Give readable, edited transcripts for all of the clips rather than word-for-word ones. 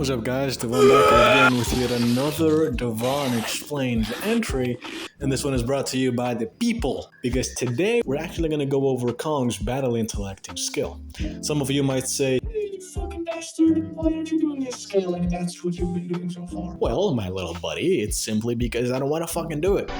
What's up guys, Devon back again with yet another Devon Explained entry, and this one is brought to you by the people, because today we're actually going to go over Kong's battle intellecting skill. Some of you might say, "Hey, you fucking bastard, why aren't you doing this scaling? That's what you've been doing so far." Well, my little buddy, it's simply because I don't want to fucking do it.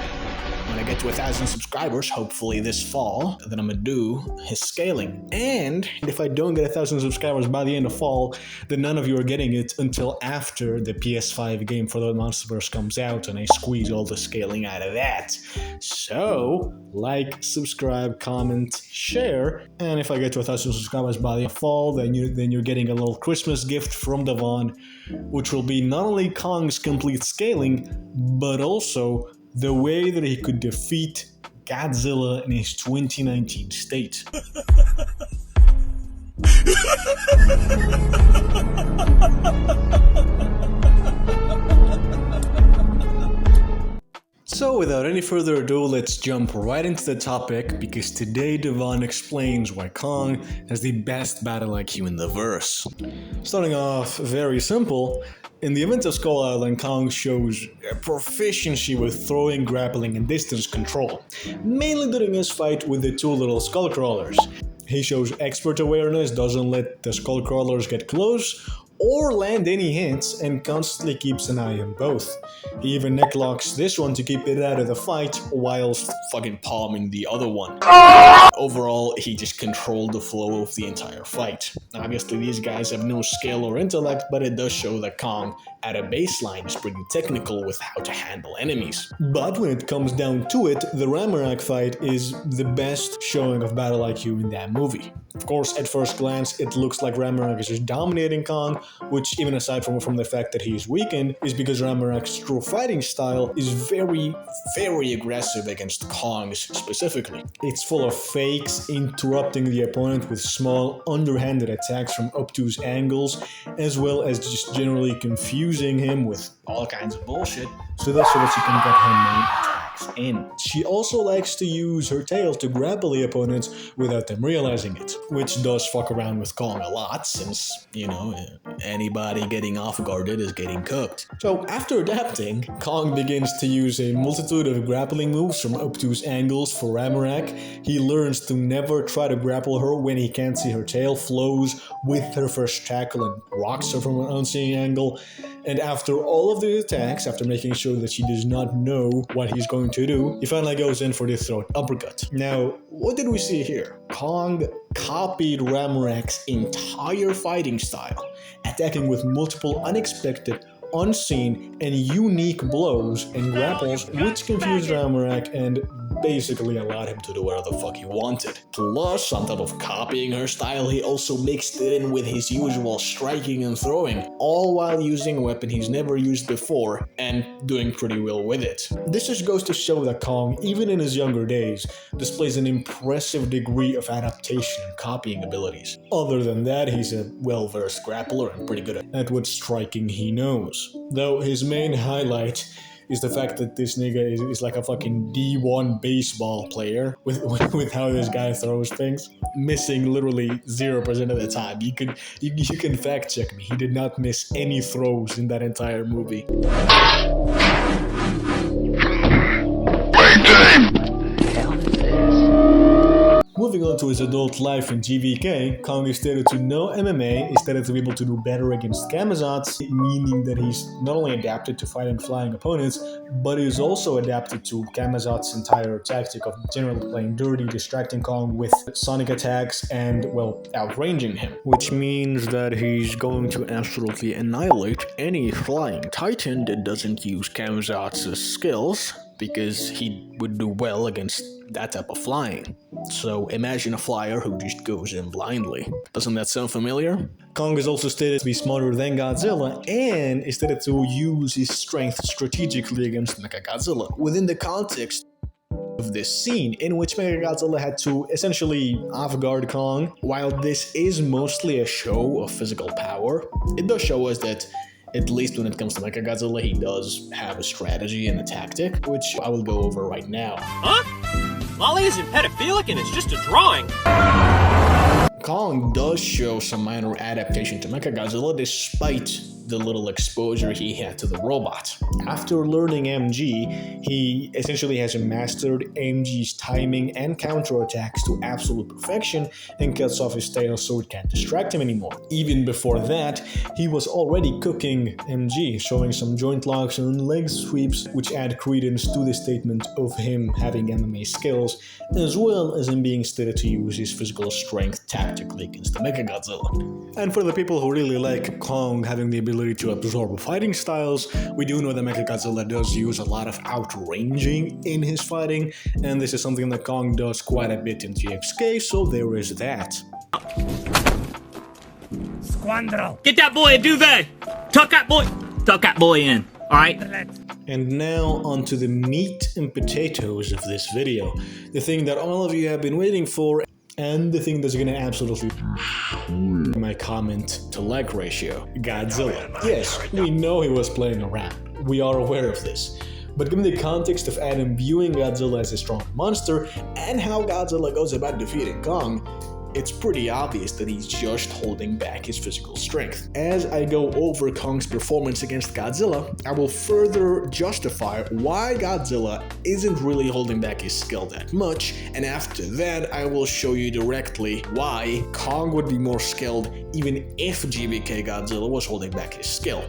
When I get to 1,000 subscribers, hopefully this fall, then I'm gonna do his scaling. And if I don't get 1,000 subscribers by the end of fall, then none of you are getting it until after the PS5 game for the Monsterverse comes out and I squeeze all the scaling out of that. So, like, subscribe, comment, share, and if I get to 1,000 subscribers by the end of fall, then you're getting a little Christmas gift from Devon, which will be not only Kong's complete scaling, but also the way that he could defeat Godzilla in his 2019 state. So without any further ado, let's jump right into the topic, because today Devon explains why Kong has the best battle IQ in the verse. Starting off very simple, in the event of Skull Island, Kong shows proficiency with throwing, grappling, and distance control, mainly during his fight with the two little skull crawlers. He shows expert awareness, doesn't let the skull crawlers get close or land any hits, and constantly keeps an eye on both. He even necklocks this one to keep it out of the fight, whilst fucking palming the other one. Overall, he just controlled the flow of the entire fight. Obviously, these guys have no skill or intellect, but it does show that Kong, at a baseline, is pretty technical with how to handle enemies. But when it comes down to it, the Ramarak fight is the best showing of battle IQ in that movie. Of course, at first glance, it looks like Ramarak is just dominating Kong, which, even aside from the fact that he is weakened, is because Ramarak's true fighting style is very, very aggressive against Kong's specifically. It's full of fakes, interrupting the opponent with small, underhanded attacks from obtuse angles, as well as just generally confusing him with all kinds of bullshit, so that she can get her main attacks in. She also likes to use her tail to grapple the opponents without them realizing it, which does fuck around with Kong a lot, since, you know, anybody getting off-guarded is getting cooked. So after adapting, Kong begins to use a multitude of grappling moves from obtuse angles for Ramarak. He learns to never try to grapple her when he can't see her tail, flows with her first tackle and rocks her from an unseen angle. And after all of the attacks, after making sure that she does not know what he's going to do, he finally goes in for the throat uppercut. Now, what did we see here? Kong copied Ramarak's entire fighting style, attacking with multiple unexpected, unseen, and unique blows and grapples, which confused Ramarak and basically allowed him to do whatever the fuck he wanted. Plus, on top of copying her style, he also mixed it in with his usual striking and throwing, all while using a weapon he's never used before and doing pretty well with it. This just goes to show that Kong, even in his younger days, displays an impressive degree of adaptation and copying abilities. Other than that, he's a well-versed grappler and pretty good at what striking he knows. Though his main highlight is the fact that this nigga is like a fucking D1 baseball player with how this guy throws things, missing literally 0% of the time. You can fact check me. He did not miss any throws in that entire movie. Moving on to his adult life in GVK, Kong is stated to know MMA, is stated to be able to do better against Kamazats, meaning that he's not only adapted to fighting flying opponents, but he's also adapted to Kamazat's entire tactic of generally playing dirty, distracting Kong with sonic attacks and, well, outranging him. Which means that he's going to absolutely annihilate any flying titan that doesn't use Kamazat's skills, because he would do well against that type of flying. So imagine a flyer who just goes in blindly. Doesn't that sound familiar? Kong is also stated to be smarter than Godzilla, and is stated to use his strength strategically against Mechagodzilla, within the context of this scene in which Mechagodzilla had to essentially off-guard Kong. While this is mostly a show of physical power, it does show us that, at least when it comes to Mechagodzilla, he does have a strategy and a tactic, which I will go over right now. Huh? Lolly isn't pedophilic and it's just a drawing. Kong does show some minor adaptation to Mechagodzilla despite the little exposure he had to the robot. After learning MG, he essentially has mastered MG's timing and counterattacks to absolute perfection and cuts off his tail so it can't distract him anymore. Even before that, he was already cooking MG, showing some joint locks and leg sweeps, which add credence to the statement of him having MMA skills, as well as him being stated to use his physical strength tactically against the Mechagodzilla. And for the people who really like Kong having the ability to absorb fighting styles, we do know that Mechagodzilla does use a lot of outranging in his fighting, and this is something that Kong does quite a bit in GXK, so there is that. Squandro! Get that boy a duvet! Tuck that boy in, alright? And now onto the meat and potatoes of this video. The thing that all of you have been waiting for, and the thing that's gonna absolutely my comment to leg ratio. Godzilla. Yes, we know he was playing around. We are aware of this. But given the context of Adam viewing Godzilla as a strong monster, and how Godzilla goes about defeating Kong, it's pretty obvious that he's just holding back his physical strength. As I go over Kong's performance against Godzilla, I will further justify why Godzilla isn't really holding back his skill that much, and after that I will show you directly why Kong would be more skilled even if GBK Godzilla was holding back his skill.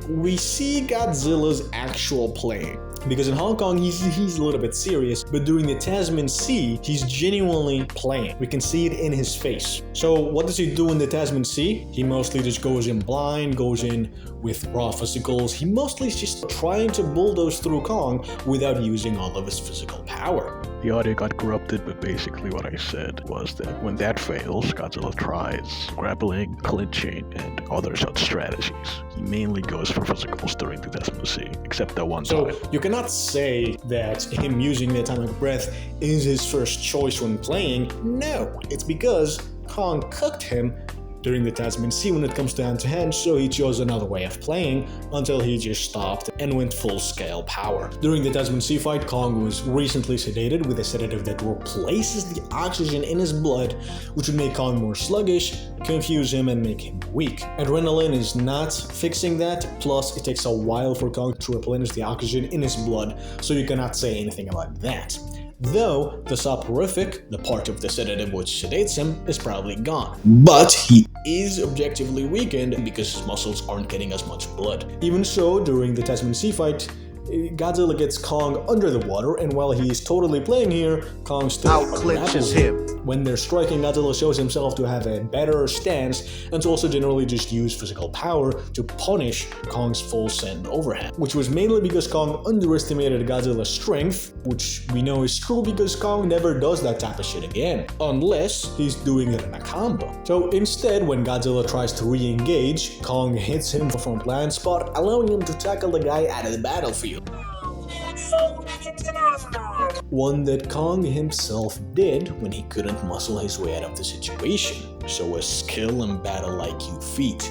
We see Godzilla's actual playing. Because in Hong Kong, he's a little bit serious, but during the Tasman Sea, he's genuinely playing. We can see it in his face. So what does he do in the Tasman Sea? He mostly just goes in blind, goes in with raw physicals. He mostly is just trying to bulldoze through Kong without using all of his physical power. The audio got corrupted, but basically what I said was that when that fails, Godzilla tries grappling, clinching, and other such strategies. He mainly goes for physicals during the Tasman Sea, except that one time. So you cannot say that him using the atomic breath is his first choice when playing. No, it's because Kong cooked him during the Tasman Sea when it comes to hand, so he chose another way of playing until he just stopped and went full-scale power. During the Tasman Sea fight, Kong was recently sedated with a sedative that replaces the oxygen in his blood, which would make Kong more sluggish, confuse him, and make him weak. Adrenaline is not fixing that, plus it takes a while for Kong to replenish the oxygen in his blood, so you cannot say anything about that. Though the soporific, the part of the sedative which sedates him, is probably gone. But he is objectively weakened because his muscles aren't getting as much blood. Even so, during the Tasman Sea fight, Godzilla gets Kong under the water, and while he is totally playing here, Kong still outclinches him. When they're striking, Godzilla shows himself to have a better stance and to also generally just use physical power to punish Kong's full send overhand, which was mainly because Kong underestimated Godzilla's strength, which we know is true because Kong never does that type of shit again, unless he's doing it in a combo. So instead, when Godzilla tries to re-engage, Kong hits him from a blind spot, allowing him to tackle the guy out of the battlefield. One that Kong himself did when he couldn't muscle his way out of the situation, so a skill and battle IQ feat.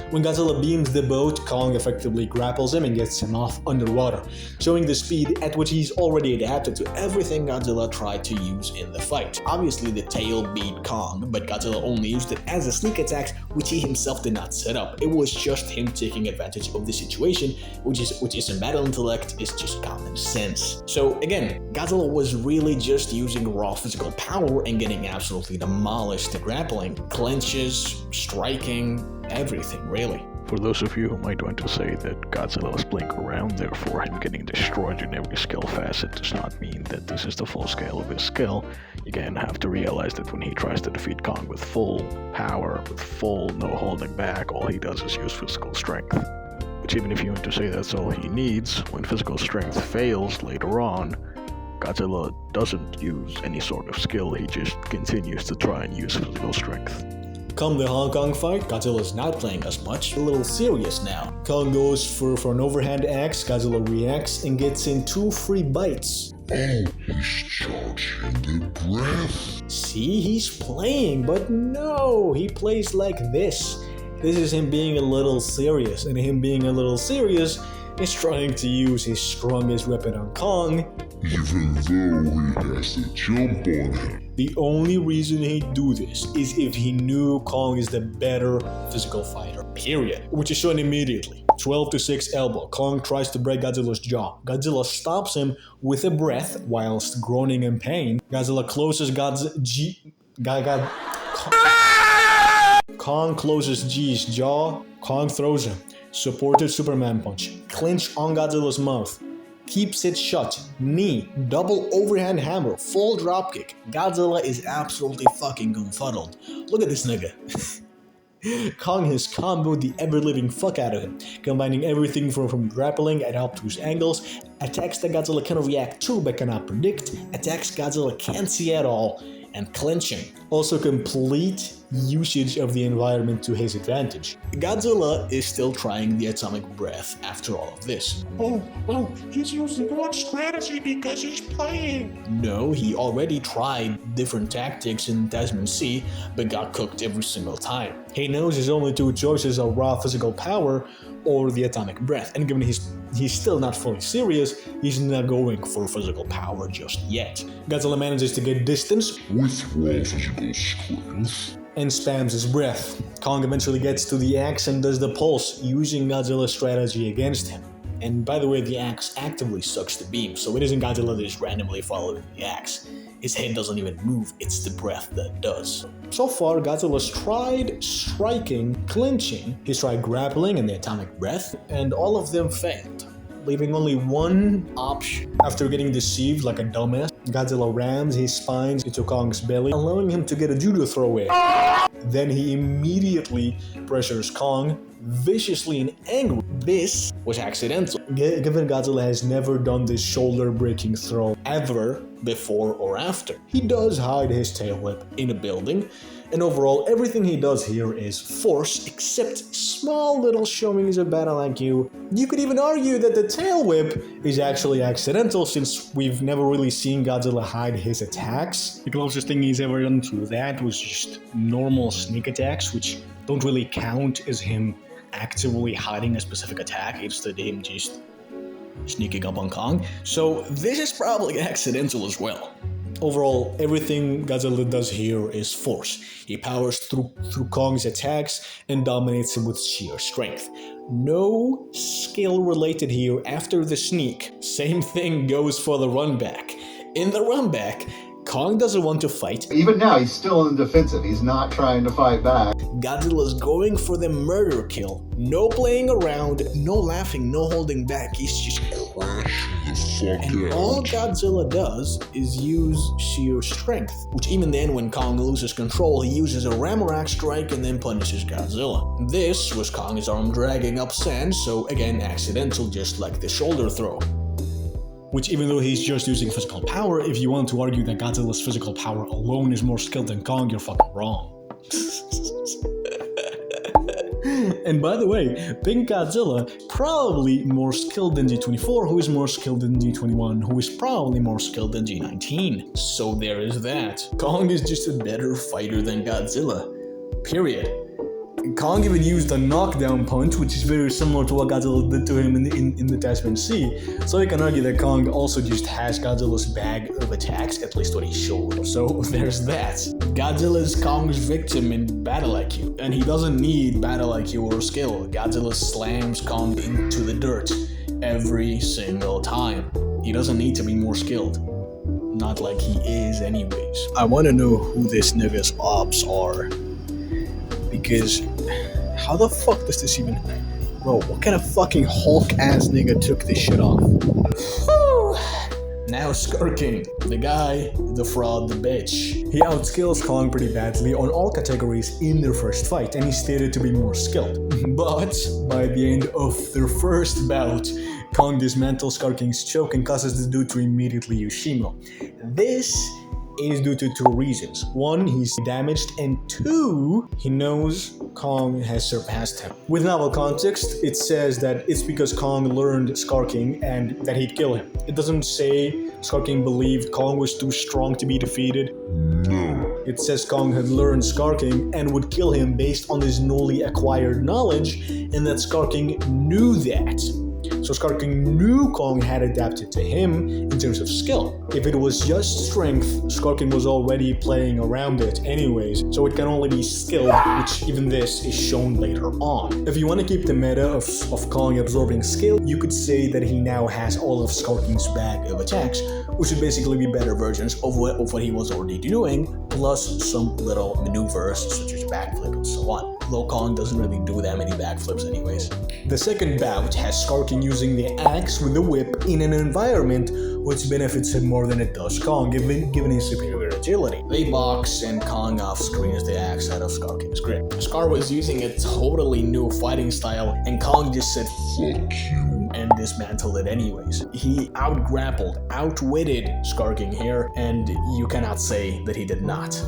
When Godzilla beams the boat, Kong effectively grapples him and gets him off underwater, showing the speed at which he's already adapted to everything Godzilla tried to use in the fight. Obviously the tail beat Kong, but Godzilla only used it as a sneak attack, which he himself did not set up. It was just him taking advantage of the situation, which isn't battle intellect, it's just common sense. So again, Godzilla was really just using raw physical power and getting absolutely demolished to grappling, clinches, striking, everything really. For those of you who might want to say that Godzilla was playing around, therefore him getting destroyed in every skill facet does not mean that this is the full scale of his skill. You again have to realize that when he tries to defeat Kong with full power, with full no holding back, all he does is use physical strength. Which even if you want to say that's all he needs, when physical strength fails later on, Godzilla doesn't use any sort of skill, he just continues to try and use physical strength. Come the Hong Kong fight, Godzilla's not playing as much, a little serious now. Kong goes for an overhand axe, Godzilla reacts and gets in 2 free bites. Oh, he's charging the breath. See, he's playing, but no, he plays like this. This is him being a little serious, and him being a little serious is trying to use his strongest weapon on Kong, even though he has to jump on him. The only reason he'd do this is if he knew Kong is the better physical fighter. period, which is shown immediately. 12-6 elbow. Kong tries to break Godzilla's jaw. Godzilla stops him with a breath whilst groaning in pain. Godzilla closes Kong closes G's jaw. Kong throws him. Supported Superman punch. Clinch on Godzilla's mouth. Keeps it shut. Knee. Double overhand hammer. Full dropkick. Godzilla is absolutely fucking confuddled. Look at this nigga. Kong has comboed the ever-living fuck out of him, combining everything from grappling at obtuse angles, attacks that Godzilla can react to but cannot predict, attacks Godzilla can't see at all, and clinching. Also complete usage of the environment to his advantage. Godzilla is still trying the atomic breath after all of this. Oh, he's using one strategy because he's playing. No, he already tried different tactics in Tasman Sea, but got cooked every single time. He knows his only two choices are raw physical power or the atomic breath, and given he's still not fully serious, he's not going for physical power just yet. Godzilla manages to get distance With raw physical strength. and spams his breath. Kong eventually gets to the axe and does the pulse, using Godzilla's strategy against him. And by the way, the axe actively sucks the beam, so it isn't Godzilla that is randomly following the axe. His head doesn't even move, it's the breath that does. So far, Godzilla's tried striking, clinching, he's tried grappling and the atomic breath, and all of them failed, leaving only one option. After getting deceived like a dumbass, Godzilla rams his spines into Kong's belly, allowing him to get a judo throw in. Then he immediately pressures Kong, viciously and angry. This was accidental, given Godzilla has never done this shoulder-breaking throw ever before or after. He does hide his tail whip in a building, and overall everything he does here is force, except small little showings of battle IQ. You could even argue that the tail whip is actually accidental, since we've never really seen Godzilla hide his attacks. The closest thing he's ever done to that was just normal sneak attacks, which don't really count as him actively hiding a specific attack, instead him just sneaking up on Kong. So this is probably accidental as well. Overall, everything Godzilla does here is force. He powers through Kong's attacks and dominates him with sheer strength. No skill related here after the sneak. Same thing goes for the run back. In the run back, Kong doesn't want to fight. Even now, he's still in the defensive. He's not trying to fight back. Godzilla's going for the murder kill. No playing around, no laughing, no holding back. He's just and all Godzilla does is use sheer strength, which even then when Kong loses control, he uses a Ramorak strike and then punishes Godzilla. This was Kong's arm dragging up sand, so again accidental, just like the shoulder throw. Which, even though he's just using physical power, if you want to argue that Godzilla's physical power alone is more skilled than Kong, you're fucking wrong. And by the way, Pink Godzilla probably more skilled than G24, who is more skilled than G21, who is probably more skilled than G19. So there is that. Kong is just a better fighter than Godzilla. Period. Kong even used a knockdown punch, which is very similar to what Godzilla did to him in the Tasman Sea. So you can argue that Kong also just has Godzilla's bag of attacks, at least what he showed. So there's that. Godzilla is Kong's victim in battle IQ, and he doesn't need battle IQ or skill. Godzilla slams Kong into the dirt every single time. He doesn't need to be more skilled. Not like he is anyways. I want to know who this nigga's ops are. Because how the fuck does this even... Bro, what kind of fucking Hulk-ass nigga took this shit off? Now Skar King, the guy, the fraud, the bitch. He outskills Kong pretty badly on all categories in their first fight, and he's stated to be more skilled. But by the end of their first bout, Kong dismantles Skar King's choke and causes the dude to immediately use Shimo. This is due to two reasons. One, he's damaged, and two, he knows Kong has surpassed him. With novel context, it says that it's because Kong learned Skar King and that he'd kill him. It doesn't say Skar King believed Kong was too strong to be defeated. No. It says Kong had learned Skar King and would kill him based on his newly acquired knowledge, and that Skar King knew that. So Skar King knew Kong had adapted to him in terms of skill. If it was just strength, Skar King was already playing around it anyways, so it can only be skill, which even this is shown later on. If you want to keep the meta of Kong absorbing skill, you could say that he now has all of Skar King's bag of attacks, which would basically be better versions of what he was already doing, plus some little maneuvers such as backflip and so on. Though Kong doesn't really do that many backflips anyways. The second bout has Skar King using the axe with the whip in an environment which benefits him more than it does Kong, given his superior agility. They box and Kong off-screens the axe out of Skar King's grip. Skar was using a totally new fighting style and Kong just said "fuck you" and dismantled it anyways. He out-grappled, outwitted Skar King here, and you cannot say that he did not.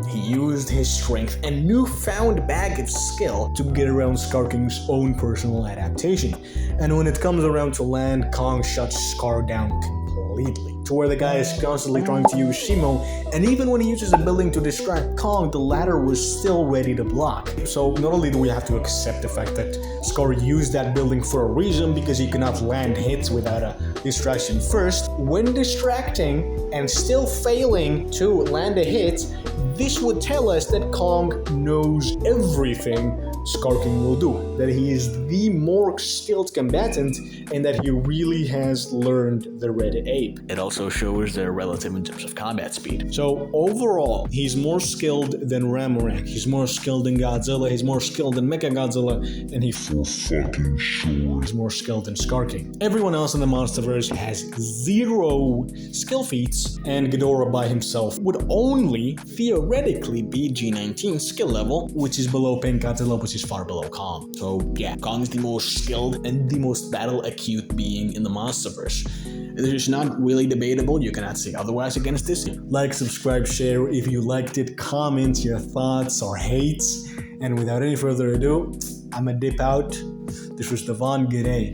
He used his strength and newfound bag of skill to get around Skar King's own personal adaptation. And when it comes around to land, Kong shuts Skar down completely, to where the guy is constantly trying to use Shimo, and even when he uses a building to distract Kong, the latter was still ready to block. So not only do we have to accept the fact that Skar used that building for a reason, because he cannot land hits without a distraction first, when distracting and still failing to land a hit, this would tell us that Kong knows everything Skar King will do, that he is the more skilled combatant and that he really has learned the Red Ape. It also shows their relative in terms of combat speed. So overall, he's more skilled than Ramorak, he's more skilled than Godzilla, he's more skilled than Mechagodzilla, and he's more skilled than Skar King. Everyone else in the Monsterverse has 0 skill feats, and Ghidorah by himself would only theoretically be G19 skill level, which is below Pink Godzilla, which is far below Kong. So yeah, Kong is the most skilled and the most battle acute being in the Monsterverse. This is not really debatable, you cannot say otherwise against this. Like, subscribe, share if you liked it, comment your thoughts or hates, and without any further ado, I'ma dip out. This was Devon, good day.